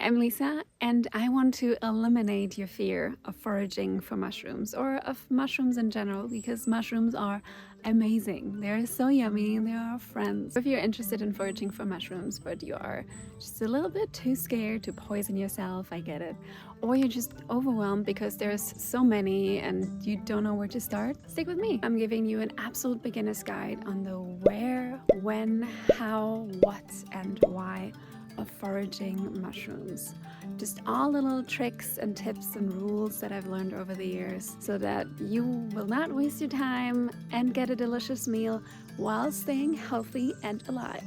I'm Lisa, and I want to eliminate your fear of foraging for mushrooms or of mushrooms in general, because mushrooms are amazing. They're so yummy, they're our friends. If you're interested in foraging for mushrooms, but you are just a little bit too scared to poison yourself, I get it. Or you're just overwhelmed because there's so many and you don't know where to start, stick with me. I'm giving you an absolute beginner's guide on the where, when, how, what, and why of foraging mushrooms. Just all little tricks and tips and rules that I've learned over the years so that you will not waste your time and get a delicious meal while staying healthy and alive.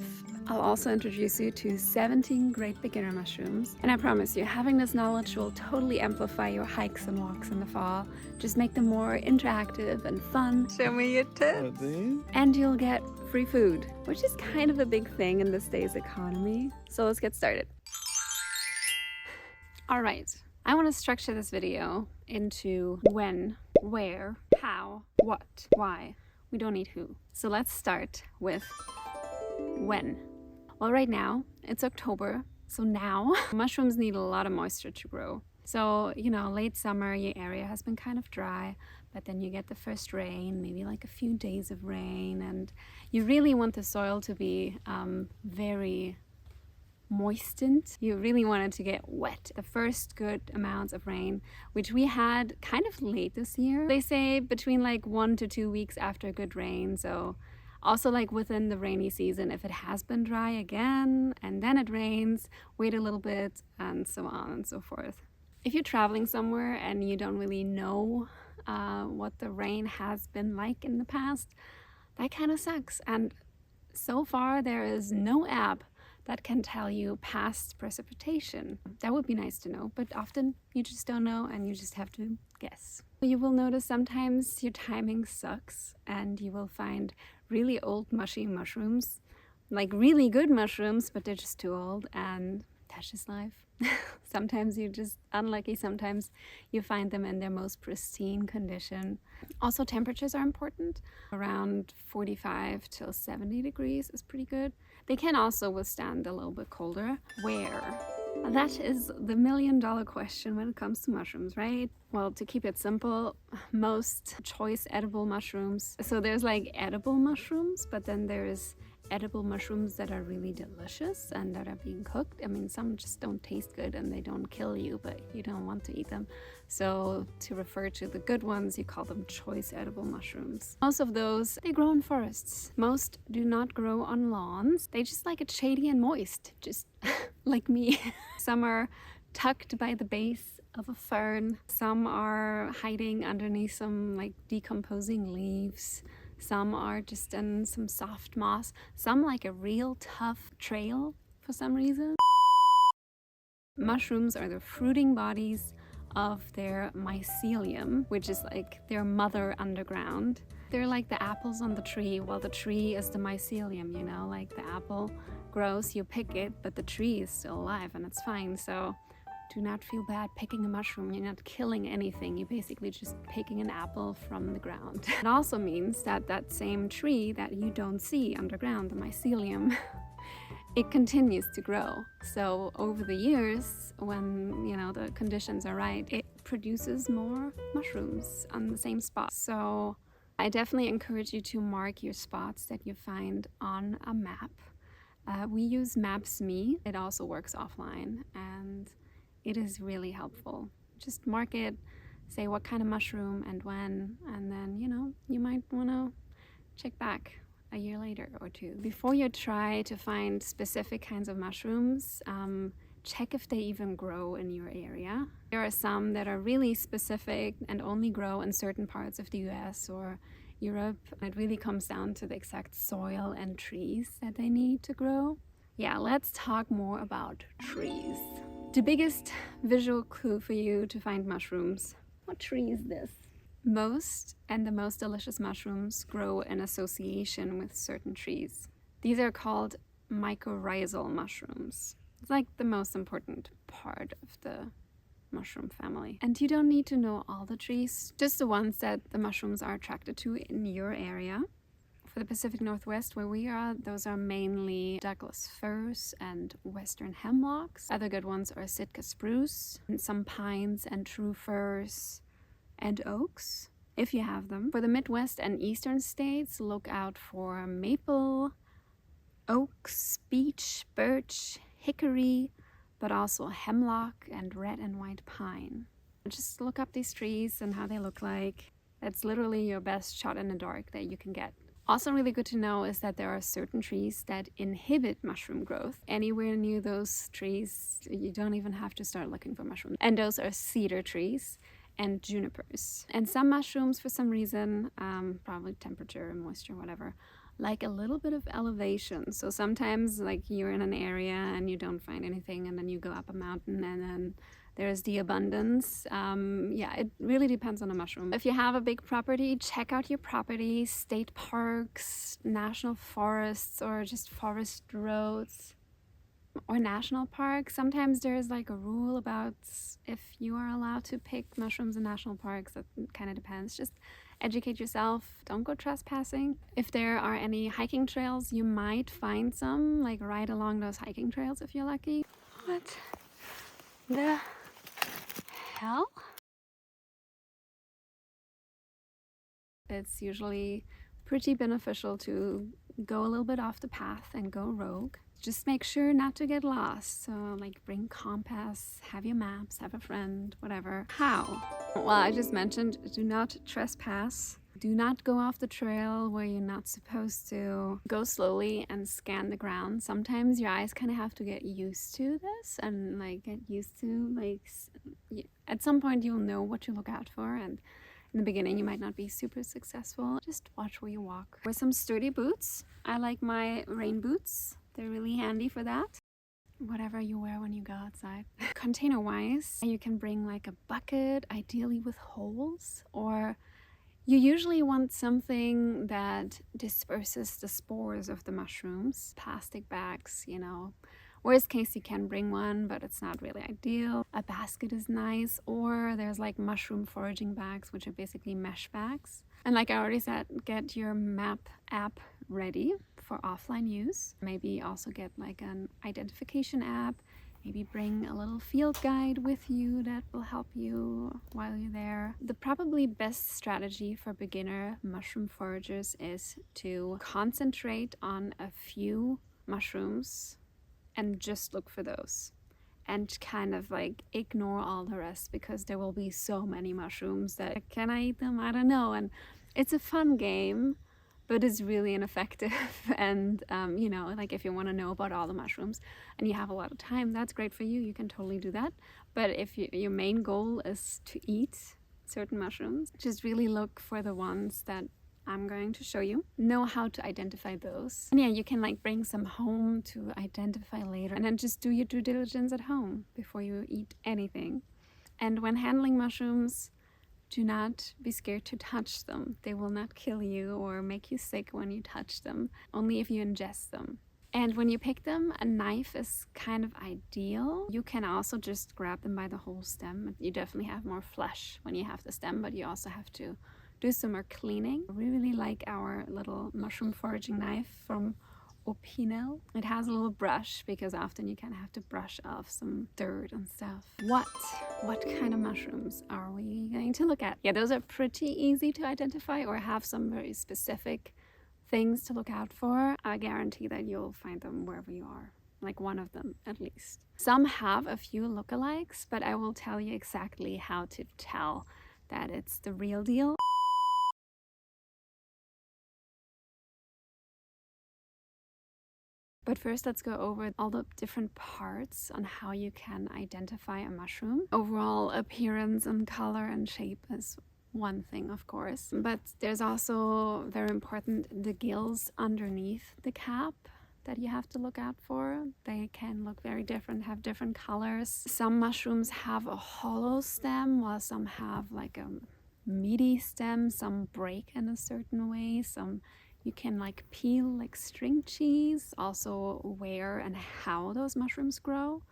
I'll also introduce you to 17 great beginner mushrooms, and I promise you, having this knowledge will totally amplify your hikes and walks in the fall. Just make them more interactive and fun. Show me your tips! And you'll get free food, which is kind of a big thing in this day's economy. So let's get started. All right, I want to structure this video into when, where, how, what, why. We don't need who. So let's start with when. Well, right now it's October, so now mushrooms need a lot of moisture to grow. So, you know, late summer, your area has been kind of dry, but then you get the first rain, maybe like a few days of rain, and you really want the soil to be very moistened. You really want it to get wet. The first good amounts of rain, which we had kind of late this year. They say between like 1 to 2 weeks after good rain, so also like within the rainy season, if it has been dry again and then it rains, wait a little bit, and so on and so forth. If you're traveling somewhere and you don't really know what the rain has been like in the past, that kind of sucks. And so far there is no app that can tell you past precipitation. That would be nice to know, but often you just don't know and you just have to guess. You will notice sometimes your timing sucks and you will find really old mushy mushrooms, like really good mushrooms, but they're just too old, and that's just life. Sometimes you're just unlucky, sometimes you find them in their most pristine condition. Also, temperatures are important. Around 45 till 70 degrees is pretty good. They can also withstand a little bit colder. Where? That is the $1 million question when it comes to mushrooms, right? Well, to keep it simple, most choice edible mushrooms. So there's like edible mushrooms, but then there's edible mushrooms that are really delicious and that are being cooked. I mean, some just don't taste good and they don't kill you, but you don't want to eat them. So to refer to the good ones, you call them choice edible mushrooms. Most of those, they grow in forests. Most do not grow on lawns. They just like it shady and moist, just like me. Some are tucked by the base of a fern. Some are hiding underneath some like decomposing leaves. Some are just in some soft moss. Some like a real tough trail for some reason. Mushrooms are the fruiting bodies of their mycelium, which is like their mother underground. They're like the apples on the tree. Well, the tree is the mycelium, you know, like the apple grows, you pick it, but the tree is still alive and it's fine. So do not feel bad picking a mushroom. You're not killing anything. You're basically just picking an apple from the ground. It also means that that same tree that you don't see underground, the mycelium, it continues to grow. So over the years, when, you know, the conditions are right, it produces more mushrooms on the same spot. So I definitely encourage you to mark your spots that you find on a map. We use Maps.me. It also works offline, and it is really helpful. Just mark it, say what kind of mushroom and when, and then, you know, you might want to check back a year later or two. Before you try to find specific kinds of mushrooms, check if they even grow in your area. There are some that are really specific and only grow in certain parts of the US or Europe. It really comes down to the exact soil and trees that they need to grow. Yeah, let's talk more about trees. The biggest visual clue for you to find mushrooms. What tree is this? Most and the most delicious mushrooms grow in association with certain trees. These are called mycorrhizal mushrooms. It's like the most important part of the mushroom family. And you don't need to know all the trees, just the ones that the mushrooms are attracted to in your area. For the Pacific Northwest where we are, those are mainly Douglas firs and western hemlocks. Other good ones are Sitka spruce, and some pines and true firs and oaks, if you have them. For the Midwest and eastern states, look out for maple, oaks, beech, birch, hickory, but also hemlock and red and white pine. Just look up these trees and how they look like. It's literally your best shot in the dark that you can get. Also really good to know is that there are certain trees that inhibit mushroom growth. Anywhere near those trees, you don't even have to start looking for mushrooms. And those are cedar trees and junipers. And some mushrooms, for some reason, probably temperature, moisture, whatever, like a little bit of elevation. So sometimes like you're in an area and you don't find anything, and then you go up a mountain and then there's the abundance. Yeah, it really depends on the mushroom. If you have a big property, check out your property, state parks, national forests, or just forest roads, or national parks. Sometimes there's like a rule about if you are allowed to pick mushrooms in national parks. That kind of depends. Just educate yourself. Don't go trespassing. If there are any hiking trails, you might find some, like right along those hiking trails if you're lucky. What the hell? It's usually pretty beneficial to go a little bit off the path and go rogue. Just make sure not to get lost. So like bring compass, have your maps, have a friend, whatever. How? Well, I just mentioned do not trespass. Do not go off the trail where you're not supposed to. Go slowly and scan the ground. Sometimes your eyes kind of have to get used to this and like get used to like at some point you'll know what to look out for, and in the beginning you might not be super successful. Just watch where you walk. Wear some sturdy boots. I like my rain boots. They're really handy for that. Whatever you wear when you go outside. Container wise, you can bring like a bucket, ideally with holes, or you usually want something that disperses the spores of the mushrooms. Plastic bags, you know. Worst case, you can bring one, but it's not really ideal. A basket is nice, or there's like mushroom foraging bags, which are basically mesh bags. And like I already said, get your map app ready for offline use. Maybe also get like an identification app. Maybe bring a little field guide with you that will help you while you're there. The probably best strategy for beginner mushroom foragers is to concentrate on a few mushrooms and just look for those, and kind of like ignore all the rest, because there will be so many mushrooms that can I eat them? I don't know. And it's a fun game, but it's really ineffective. And you know, like if you want to know about all the mushrooms and you have a lot of time, that's great for you. You can totally do that. But if your main goal is to eat certain mushrooms, just really look for the ones that I'm going to show you. Know how to identify those. And yeah, you can like bring some home to identify later, and then just do your due diligence at home before you eat anything. And when handling mushrooms, do not be scared to touch them. They will not kill you or make you sick when you touch them, only if you ingest them. And when you pick them, a knife is kind of ideal. You can also just grab them by the whole stem. You definitely have more flesh when you have the stem, but you also have to do some more cleaning. We really like our little mushroom foraging knife from aaaallll. It has a little brush because often you kind of have to brush off some dirt and stuff. What kind of mushrooms are we going to look at? Yeah, those are pretty easy to identify or have some very specific things to look out for. I guarantee that you'll find them wherever you are, like one of them at least. Some have a few lookalikes, but I will tell you exactly how to tell that it's the real deal. But first, let's go over all the different parts on how you can identify a mushroom. Overall appearance and color and shape is one thing, of course, but there's also very important the gills underneath the cap that you have to look out for. They can look very different, have different colors. Some mushrooms have a hollow stem, while some have like a meaty stem. Some break in a certain way. Some you can like peel like string cheese. Also where and how those mushrooms grow.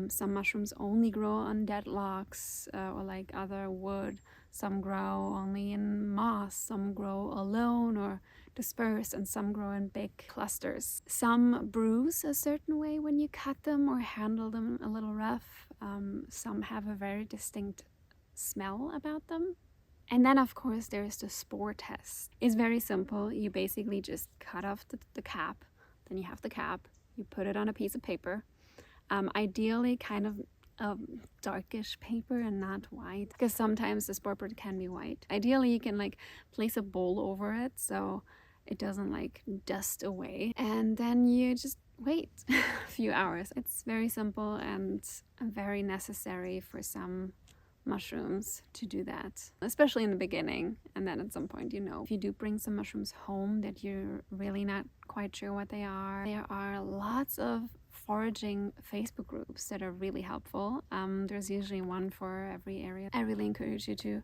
Some mushrooms only grow on dead logs or like other wood. Some grow only in moss. Some grow alone or dispersed, and some grow in big clusters. Some bruise a certain way when you cut them or handle them a little rough. Some have a very distinct smell about them. And then of course there's the spore test. It's very simple. You basically just cut off the cap, then you have the cap, you put it on a piece of paper, ideally kind of darkish paper and not white, because sometimes the spore board can be white. Ideally you can like place a bowl over it so it doesn't like dust away, and then you just wait a few hours. It's very simple and very necessary for some mushrooms to do that, especially in the beginning. And then at some point, you know, if you do bring some mushrooms home that you're really not quite sure what they are, there are lots of foraging Facebook groups that are really helpful. There's usually one for every area. I really encourage you to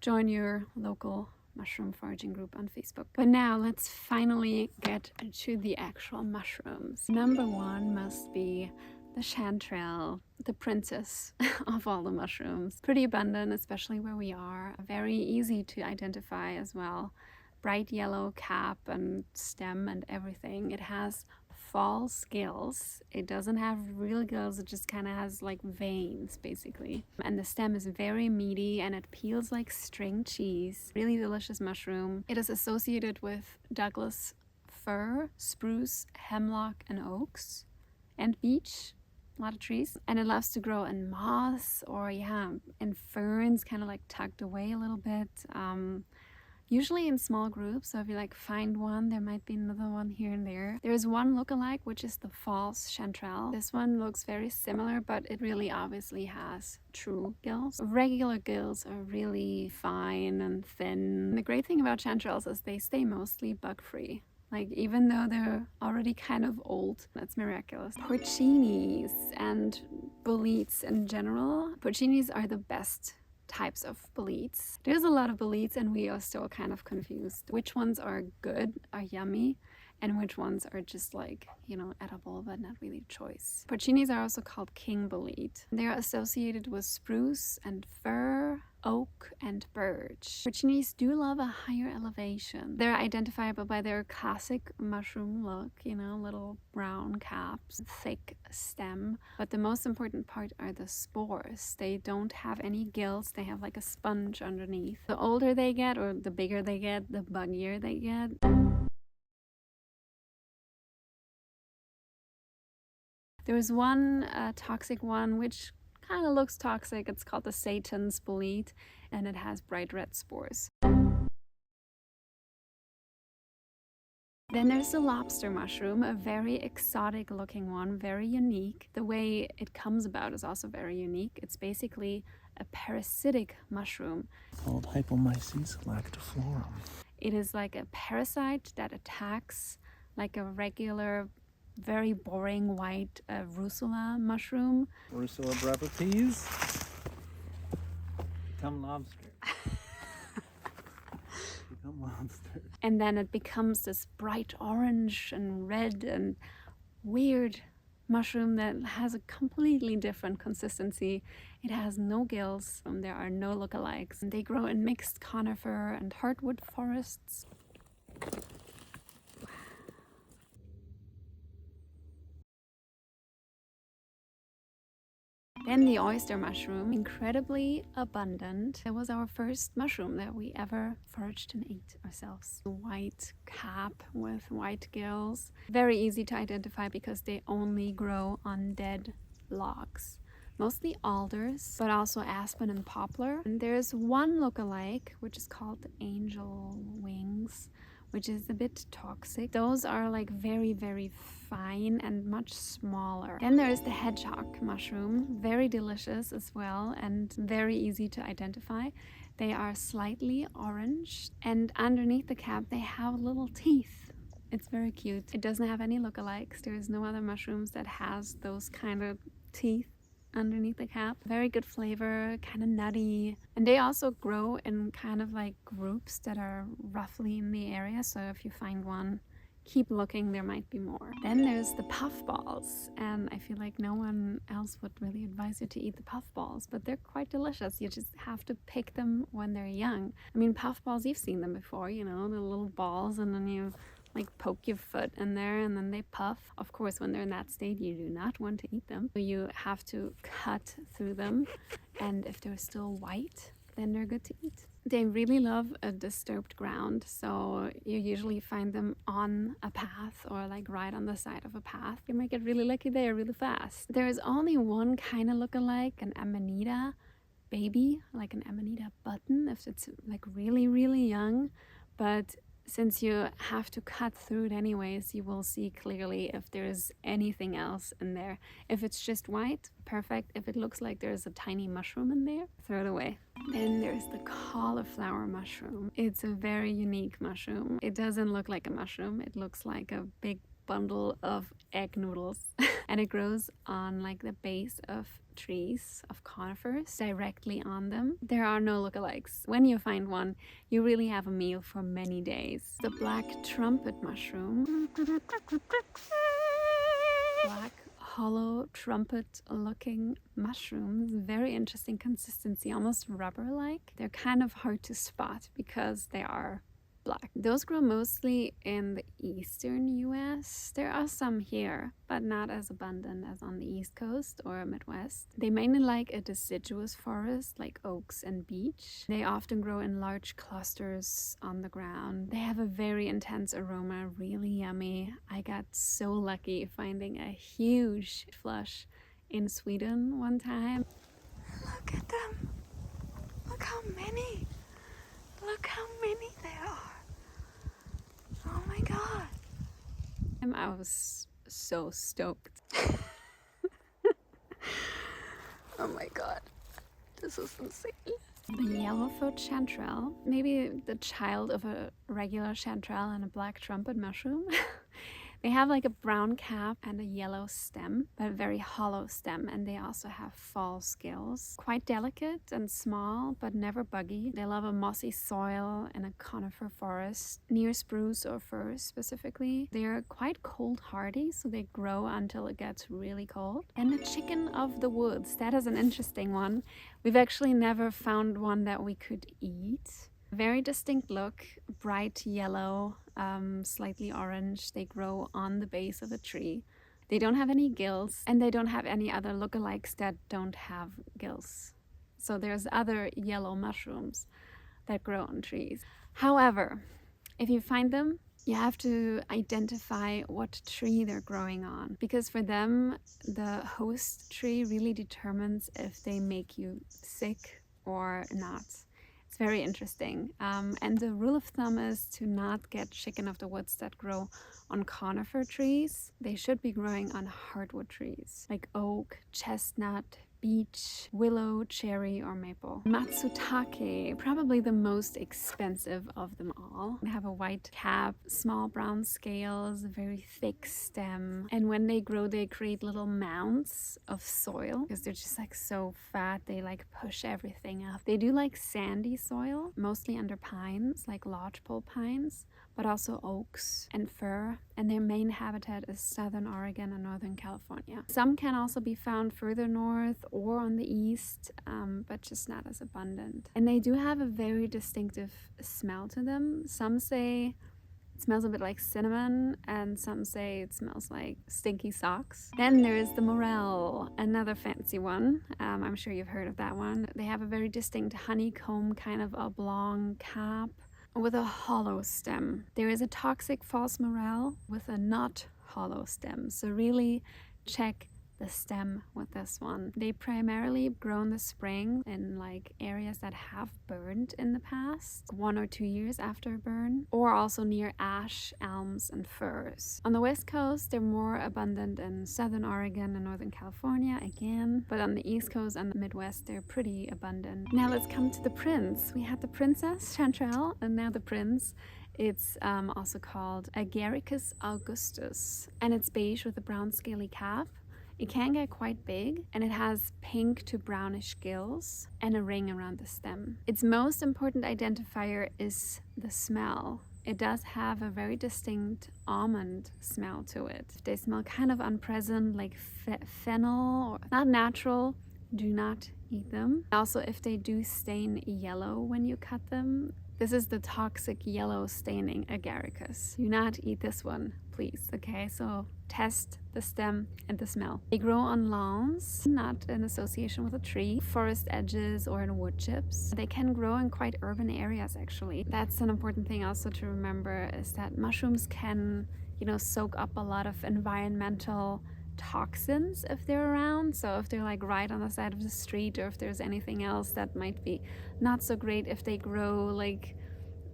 join your local mushroom foraging group on Facebook. But now let's finally get to the actual mushrooms. Number one must be the chanterelle, the princess of all the mushrooms. Pretty abundant, especially where we are. Very easy to identify as well. Bright yellow cap and stem and everything. It has false gills. It doesn't have real gills, it just kind of has like veins basically. And the stem is very meaty and it peels like string cheese. Really delicious mushroom. It is associated with Douglas fir, spruce, hemlock and oaks, and beech. A lot of trees. And it loves to grow in moss or in ferns, kind of like tucked away a little bit. Usually in small groups, so if you like find one, there might be another one here and there. There's one lookalike, which is the false chanterelle. This one looks very similar, but it really obviously has true gills. Regular gills are really fine and thin. And the great thing about chanterelles is they stay mostly bug-free. Like, even though they're already kind of old, that's miraculous. Porcinis and boletes in general. Porcinis are the best types of boletes. There's a lot of boletes and we are still kind of confused. Which ones are good, are yummy, and which ones are just like, you know, edible but not really choice. Porcinis are also called king bolete. They're associated with spruce and fir, oak and birch. Porcinis do love a higher elevation. They're identifiable by their classic mushroom look, you know, little brown caps, thick stem. But the most important part are the spores. They don't have any gills. They have like a sponge underneath. The older they get, or the bigger they get, the buggier they get. There's one toxic one which kind of looks toxic. It's called the Satan's bolete and it has bright red spores. Then there's the lobster mushroom, a very exotic looking one, very unique. The way it comes about is also very unique. It's basically a parasitic mushroom called Hypomyces lactiflorum. It is like a parasite that attacks like a regular, very boring white russula mushroom. Russula brevites. Become lobster. Become lobster. And then it becomes this bright orange and red and weird mushroom that has a completely different consistency. It has no gills, and there are no lookalikes. They grow in mixed conifer and hardwood forests. Then the oyster mushroom, incredibly abundant. It was our first mushroom that we ever foraged and ate ourselves. White cap with white gills. Very easy to identify because they only grow on dead logs. Mostly alders, but also aspen and poplar. And there's one lookalike, which is called angel wings, which is a bit toxic. Those are like very, very fine and much smaller. Then there's the hedgehog mushroom, very delicious as well and very easy to identify. They are slightly orange and underneath the cap they have little teeth. It's very cute. It doesn't have any lookalikes. There is no other mushrooms that has those kind of teeth underneath the cap. Very good flavor, kind of nutty. And they also grow in kind of like groups that are roughly in the area. So if you find one, keep looking, there might be more. Then there's the puffballs, and I feel like no one else would really advise you to eat the puffballs, but they're quite delicious. You just have to pick them when they're young. I mean, puffballs, you've seen them before, you know, the little balls, and then you like poke your foot in there and then they puff. Of course, when they're in that state, you do not want to eat them. So you have to cut through them, and if they're still white, then they're good to eat. They really love a disturbed ground, so you usually find them on a path or like right on the side of a path. You might get really lucky there really fast. There is only one kind of lookalike, an amanita baby, like an amanita button if it's like really, really young. But since you have to cut through it anyways, you will see clearly if there's anything else in there. If it's just white, perfect. If it looks like there's a tiny mushroom in there, throw it away. Then there's the cauliflower mushroom. It's a very unique mushroom. It doesn't look like a mushroom. It looks like a big bundle of egg noodles. And it grows on like the base of trees, of conifers, directly on them. There are no lookalikes. When you find one, you really have a meal for many days. The black trumpet mushroom. Black hollow trumpet looking mushrooms, very interesting consistency, almost rubber like. They're kind of hard to spot because they are black. Those grow mostly in the eastern US. There are some here, but not as abundant as on the East Coast or Midwest. They mainly like a deciduous forest like oaks and beech. They often grow in large clusters on the ground. They have a very intense aroma, really yummy. I got so lucky finding a huge flush in Sweden one time. Look at them. Look how many. Look how many there are. Oh my god. I was so stoked. Oh my god. This is insane. The yellowfoot chanterelle, maybe the child of a regular chanterelle and a black trumpet mushroom. They have like a brown cap and a yellow stem, but a very hollow stem, and they also have fall scales. Quite delicate and small, but never buggy. They love a mossy soil and a conifer forest, near spruce or fir specifically. They're quite cold hardy, so they grow until it gets really cold. And the chicken of the woods, that is an interesting one. We've actually never found one that we could eat. Very distinct look, bright yellow, slightly orange. They grow on the base of a tree. They don't have any gills, and they don't have any other lookalikes that don't have gills. So there's other yellow mushrooms that grow on trees. However, if you find them, you have to identify what tree they're growing on, because for them, the host tree really determines if they make you sick or not. It's very interesting. And the rule of thumb is to not get chicken of the woods that grow on conifer trees. They should be growing on hardwood trees like oak, chestnut, beech, willow, cherry, or maple. Matsutake, probably the most expensive of them all. They have a white cap, small brown scales, a very thick stem. And when they grow, they create little mounds of soil because they're just like so fat. They like push everything up. They do like sandy soil, mostly under pines, like lodgepole pines, but also oaks and fir, and their main habitat is southern Oregon and northern California. Some can also be found further north or on the east, but just not as abundant. And they do have a very distinctive smell to them. Some say it smells a bit like cinnamon, and some say it smells like stinky socks. Then there is the morel, another fancy one. I'm sure you've heard of that one. They have a very distinct honeycomb kind of oblong cap with a hollow stem. There is a toxic false morel with a not hollow stem, so really check the stem with this one. They primarily grow in the spring in like areas that have burned in the past, 1 or 2 years after a burn, or also near ash, elms, and firs. On the west coast, they're more abundant in southern Oregon and northern California again, but on the east coast and the Midwest, they're pretty abundant. Now let's come to the prince. We had the princess chanterelle, and now the prince. It's also called Agaricus augustus, and it's beige with a brown scaly cap. It can get quite big, and it has pink to brownish gills and a ring around the stem. Its most important identifier is the smell. it does have a very distinct almond smell to it. They smell kind of unpleasant, like fennel, or not natural. Do not eat them. Also, if they do stain yellow when you cut them, this is the toxic yellow staining agaricus. Do not eat this one, please, okay? So test the stem and the smell. They grow on lawns, not in association with a tree, forest edges, or in wood chips. They can grow in quite urban areas, actually. That's an important thing also to remember, is that mushrooms can, soak up a lot of environmental toxins if they're around. So if they're like right on the side of the street, or if there's anything else that might be not so great if they grow like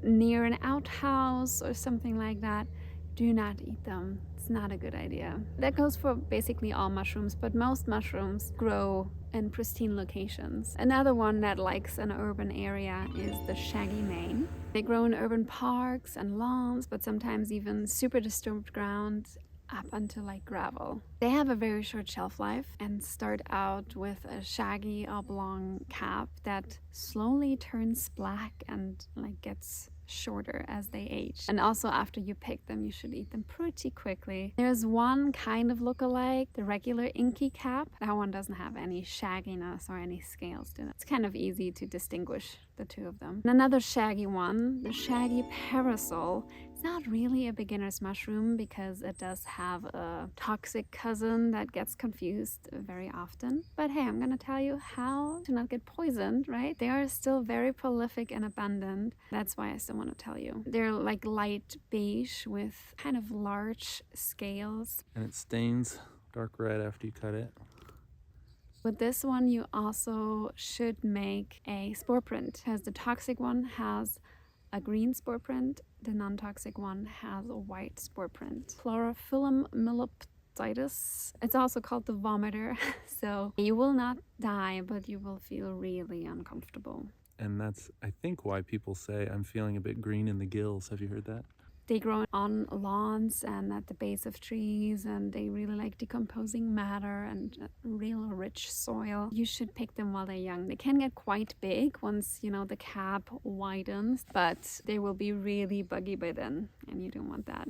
near an outhouse or something like that, do not eat them. It's not a good idea. That goes for basically all mushrooms, but most mushrooms grow in pristine locations. Another one that likes an urban area is the shaggy mane. They grow in urban parks and lawns, but sometimes even super disturbed ground up until like gravel. They have a very short shelf life and start out with a shaggy oblong cap that slowly turns black and like gets shorter as they age. And also after you pick them, you should eat them pretty quickly. There's one kind of lookalike, the regular inky cap. That one doesn't have any shagginess or any scales to it. It's kind of easy to distinguish the two of them. And another shaggy one, the shaggy parasol. It's not really a beginner's mushroom because it does have a toxic cousin that gets confused very often. But hey, I'm gonna tell you how to not get poisoned, right? They are still very prolific and abundant. That's why I still want to tell you. They're like light beige with kind of large scales. And it stains dark red after you cut it. With this one, you also should make a spore print, because the toxic one has a green spore print, the non-toxic one has a white spore print. Chlorophyllum myeloptytis. It's also called the vomiter. So you will not die, but you will feel really uncomfortable. And that's, I think, why people say I'm feeling a bit green in the gills. Have you heard that? They grow on lawns and at the base of trees, and they really like decomposing matter and real rich soil. You should pick them while they're young. They can get quite big once, the cap widens, but they will be really buggy by then, and you don't want that.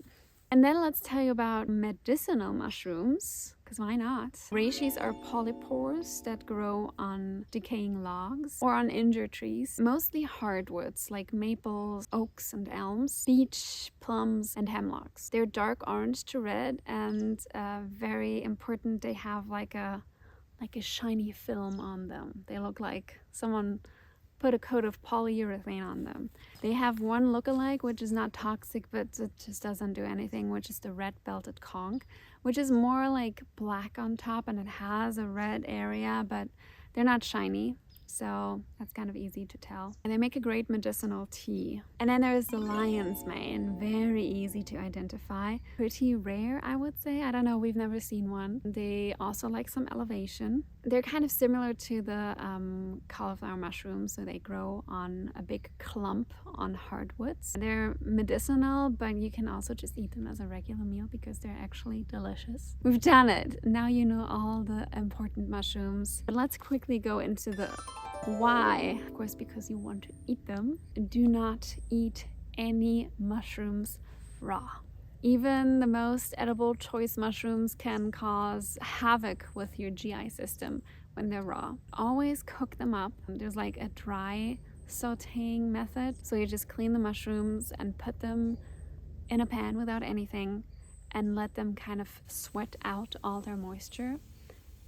And then let's tell you about medicinal mushrooms, because why not? Reishi are polypores that grow on decaying logs or on injured trees, mostly hardwoods like maples, oaks, and elms, beech, plums, and hemlocks. They're dark orange to red, and very important, they have like a shiny film on them. They look like someone put a coat of polyurethane on them. They have one lookalike, which is not toxic, but it just doesn't do anything, which is the red-belted conch, which is more like black on top, and it has a red area, but they're not shiny. So that's kind of easy to tell. And they make a great medicinal tea. And then there's the lion's mane, very easy to identify. Pretty rare, I would say. I don't know, we've never seen one. They also like some elevation. They're kind of similar to the cauliflower mushrooms, so they grow on a big clump on hardwoods. They're medicinal, but you can also just eat them as a regular meal because they're actually delicious. We've done it. Now you know all the important mushrooms. But let's quickly go into the why. Of course, because you want to eat them. Do not eat any mushrooms raw. Even the most edible choice mushrooms can cause havoc with your GI system when they're raw. Always cook them up. There's like a dry sauteing method. So you just clean the mushrooms and put them in a pan without anything and let them kind of sweat out all their moisture.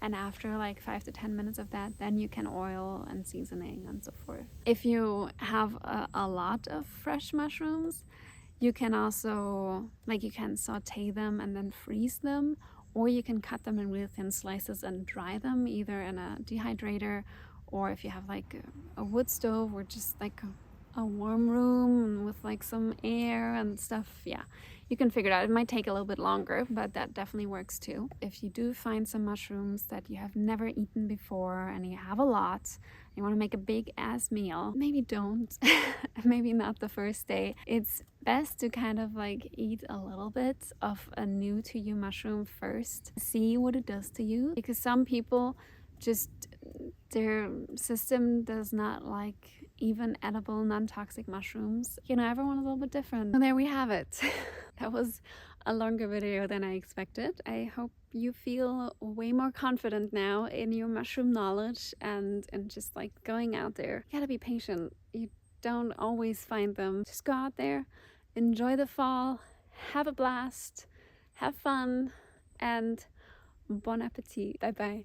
And after like 5 to 10 minutes of that, then you can oil and seasoning and so forth. If you have a lot of fresh mushrooms, you can also, you can saute them and then freeze them, or you can cut them in really thin slices and dry them either in a dehydrator, or if you have like a wood stove or just like a warm room with like some air and stuff, yeah. You can figure it out. It might take a little bit longer, but that definitely works too. If you do find some mushrooms that you have never eaten before and you have a lot, you want to make a big ass meal, maybe don't. Maybe not the first day. It's best to kind of eat a little bit of a new to you mushroom first. See what it does to you, because some people just, their system does not like even edible non-toxic mushrooms. You know, everyone is a little bit different. And there we have it. That was a longer video than I expected. I hope you feel way more confident now in your mushroom knowledge and just like going out there. You gotta be patient. You don't always find them. Just go out there, enjoy the fall, have a blast, have fun, and bon appetit. Bye bye.